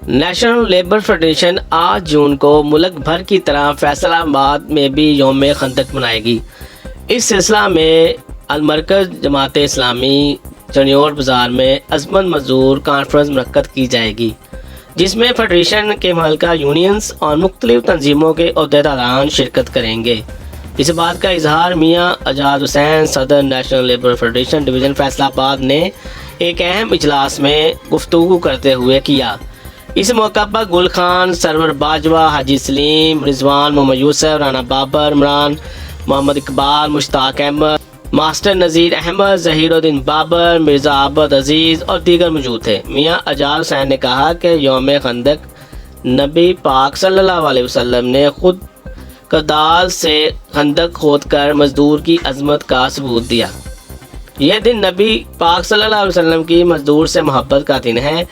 National labour federation 8 جون کو ملک بھر کی طرح فیصل آباد میں بھی یوم خندق منائے گی۔ اس سلسلہ میں المرکز جماعت اسلامی چنیور بازار میں عظمت مزدور کانفرنس منعقد کی جائے گی، جس میں فیڈریشن کے متعلقہ یونینز اور مختلف تنظیموں کے عہدیداران شرکت کریں گے۔ اس بات کا اظہار میاں اعجاز حسین، صدر national labour federation division Faisal آباد نے ایک اہم اجلاس میں گفتگو کرتے ہوئے کیا۔ اس موقع پر گل خان، سرور باجوہ، حاجی سلیم، رضوان، محمد یوسف، رانا بابر، عمران، محمد اقبال، مشتاق احمد، ماسٹر نذیر احمد، ظہیر الدین بابر، مرزا عابد عزیز اور دیگر موجود تھے۔ میاں اعجاز حسین نے کہا کہ یوم خندق نبی پاک صلی اللہ علیہ وسلم نے خود کدال سے خندق کھود کر مزدور کی عظمت کا ثبوت دیا۔ یہ دن نبی پاک صلی اللہ علیہ وسلم کی مزدور سے محبت کا دن ہے۔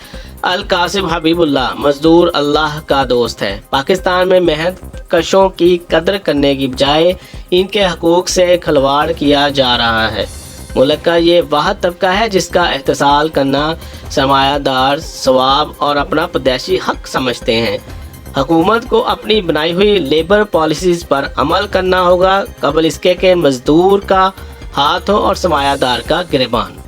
القاسم حبیب اللہ، مزدور اللہ کا دوست ہے۔ پاکستان میں محنت کشوں کی قدر کرنے کی بجائے ان کے حقوق سے کھلواڑ کیا جا رہا ہے۔ ملک کا یہ واحد طبقہ ہے جس کا احتساب کرنا سرمایہ دار ثواب اور اپنا پیدائشی حق سمجھتے ہیں۔ حکومت کو اپنی بنائی ہوئی لیبر پالیسیز پر عمل کرنا ہوگا قبل اس کے کہ مزدور کا ہاتھ ہو اور سرمایہ دار کا گریبان۔